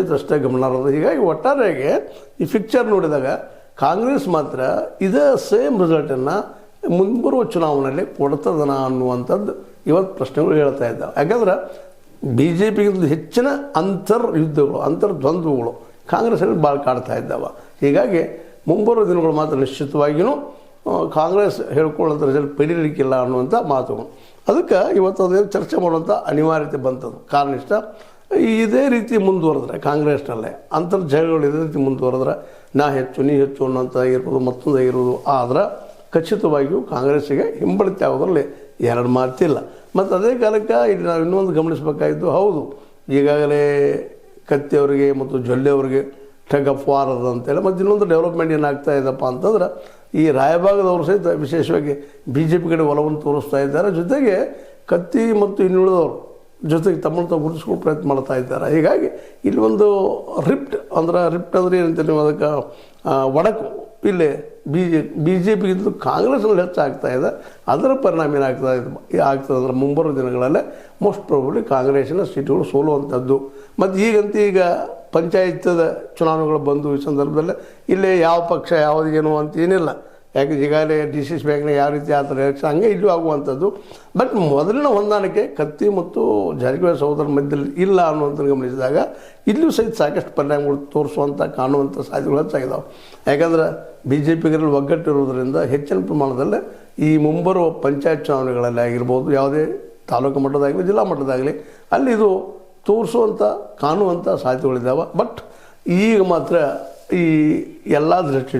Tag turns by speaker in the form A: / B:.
A: ಕ್ಷೇತ್ರ ಅಷ್ಟೇ ಗಮನ ಇರೋದು. ಹೀಗಾಗಿ ಒಟ್ಟಾರೆಯಾಗಿ ಈ ಪಿಕ್ಚರ್ ನೋಡಿದಾಗ ಕಾಂಗ್ರೆಸ್ ಮಾತ್ರ ಇದೇ ಸೇಮ್ ರಿಸಲ್ಟನ್ನು ಮುಂಬರುವ ಚುನಾವಣೆಯಲ್ಲಿ ಕೊಡ್ತದನ ಅನ್ನುವಂಥದ್ದು ಇವತ್ತು ಪ್ರಶ್ನೆಗಳು ಹೇಳ್ತಾ ಇದ್ದಾವೆ. ಯಾಕಂದ್ರೆ ಬಿ ಜೆ ಪಿಗಿಂತ ಹೆಚ್ಚಿನ ಅಂತರ್ದ್ವಂದ್ವಗಳು ಕಾಂಗ್ರೆಸ್ಸಲ್ಲಿ ಭಾಳ ಕಾಡ್ತಾ ಇದ್ದಾವೆ. ಹೀಗಾಗಿ ಮುಂಬರುವ ದಿನಗಳು ಮಾತ್ರ ನಿಶ್ಚಿತವಾಗಿಯೂ ಕಾಂಗ್ರೆಸ್ ಹೇಳ್ಕೊಳ್ಳೋಂಥ ರಿಸಲ್ಟ್ ಪಡೀಲಿಕ್ಕಿಲ್ಲ ಅನ್ನುವಂಥ ಮಾತುಗಳು. ಅದಕ್ಕೆ ಇವತ್ತು ಅದೇನು ಚರ್ಚೆ ಮಾಡುವಂಥ ಅನಿವಾರ್ಯತೆ ಬಂತದ್ದು. ಕಾರಣ ಇಷ್ಟ, ಇದೇ ರೀತಿ ಮುಂದುವರೆದ್ರೆ ಕಾಂಗ್ರೆಸ್ನಲ್ಲೇ ಅಂತರ್ಜಾಲಗಳು ಇದೇ ರೀತಿ ಮುಂದುವರೆದ್ರೆ ನಾ ಹೆಚ್ಚು ನೀ ಹೆಚ್ಚು ಅನ್ನೋಂಥ ಇರ್ಬೋದು, ಮತ್ತೊಂದು ಇರೋದು ಆದ್ರೆ ಖಚಿತವಾಗಿಯೂ ಕಾಂಗ್ರೆಸ್ಸಿಗೆ ಹಿಂಬಳಿತ ಆಗೋದ್ರಲ್ಲಿ ಎರಡು ಮಾತಿಲ್ಲ. ಮತ್ತು ಅದೇ ಕಾಲಕ್ಕೆ ಇಲ್ಲಿ ನಾವು ಇನ್ನೊಂದು ಗಮನಿಸಬೇಕಾಗಿದ್ದು, ಹೌದು ಈಗಾಗಲೇ ಕತ್ತಿಯವರಿಗೆ ಮತ್ತು ಜೊಲ್ಲೆಯವರಿಗೆ ಟಗ್ ಆಫ್ ವಾರ್ ಅದ ಅಂತೇಳಿ. ಮತ್ತು ಇನ್ನೊಂದು ಡೆವಲಪ್ಮೆಂಟ್ ಏನಾಗ್ತಾ ಇದೆಯಪ್ಪ ಅಂತಂದ್ರೆ, ಈ ರಾಯಭಾಗದವರು ಸಹಿತ ವಿಶೇಷವಾಗಿ ಬಿ ಜೆ ಪಿ ಕಡೆ ಒಲವನ್ನು ತೋರಿಸ್ತಾ ಇದ್ದಾರೆ. ಜೊತೆಗೆ ಕತ್ತಿ ಮತ್ತು ಇನ್ನುಳಿದವರು ಜೊತೆಗೆ ತಮ್ಮನ್ನು ತಾವು ಗುರುತಿಸ್ಕೊಂಡು ಪ್ರಯತ್ನ ಮಾಡ್ತಾ ಇದ್ದಾರೆ. ಹೀಗಾಗಿ ಇಲ್ಲಿ ಒಂದು ರಿಪ್ಟ್ ಅಂದರೆ ಏನಂತ ನೀವು ಅದಕ್ಕೆ ಒಡಕು ಇಲ್ಲಿ ಬಿ ಜೆ ಪಿಗಿಂತ ಕಾಂಗ್ರೆಸ್ನಲ್ಲಿ ಹೆಚ್ಚಾಗ್ತಾ ಇದೆ. ಅದರ ಪರಿಣಾಮ ಆಗ್ತದೆ ಅಂದರೆ ಮುಂಬರುವ ದಿನಗಳಲ್ಲೇ ಮೋಸ್ಟ್ ಪ್ರಾಬಬ್ಲಿ ಕಾಂಗ್ರೆಸ್ಸಿನ ಸೀಟುಗಳು ಸೋಲುವಂಥದ್ದು. ಮತ್ತು ಈಗ ಪಂಚಾಯತ್ದ ಚುನಾವಣೆಗಳು ಬಂದು ಈ ಸಂದರ್ಭದಲ್ಲಿ ಇಲ್ಲೇ ಯಾವ ಪಕ್ಷ ಯಾವುದೇನು ಅಂತ ಏನಿಲ್ಲ. ಯಾಕೆ ಈಗಾಗಲೇ ಡಿ.ಸಿ.ಸಿ ಬ್ಯಾಂಕ್ನಾಗ ಯಾವ ರೀತಿ ಆ ಥರ ಎಲೆಕ್ಷನ್ ಹಂಗೆ ಇಲ್ಲೂ ಆಗುವಂಥದ್ದು. ಬಟ್ ಮೊದಲಿನ ಹೊಂದಾಣಿಕೆ ಕತ್ತಿ ಮತ್ತು ಜಾರಕಿಹೊಳಿ ಸಹೋದರ ಮಧ್ಯದಲ್ಲಿ ಇಲ್ಲ ಅನ್ನುವಂಥದ್ದು ಗಮನಿಸಿದಾಗ ಇಲ್ಲೂ ಸಹಿತ ಸಾಕಷ್ಟು ಪರಿಣಾಮಗಳು ತೋರಿಸುವಂಥ ಕಾಣುವಂಥ ಸಾಧ್ಯತೆಗಳು ಹೆಚ್ಚಾಗಿದ್ದಾವೆ. ಯಾಕಂದ್ರೆ ಬಿ ಜೆ ಪಿಗರಲ್ಲಿ ಒಗ್ಗಟ್ಟಿರೋದ್ರಿಂದ ಹೆಚ್ಚಿನ ಪ್ರಮಾಣದಲ್ಲಿ ಈ ಮುಂಬರುವ ಪಂಚಾಯತ್ ಚುನಾವಣೆಗಳಲ್ಲಿ ಆಗಿರ್ಬೋದು, ಯಾವುದೇ ತಾಲೂಕು ಮಟ್ಟದಾಗಲಿ ಜಿಲ್ಲಾ ಮಟ್ಟದಾಗಲಿ ಅಲ್ಲಿ ಇದು ತೋರಿಸುವಂಥ ಕಾಣುವಂಥ ಸಾಧ್ಯತೆಗಳಿದ್ದಾವೆ. ಬಟ್ ಈಗ ಮಾತ್ರ ಈ ಎಲ್ಲ ದೃಷ್ಟಿ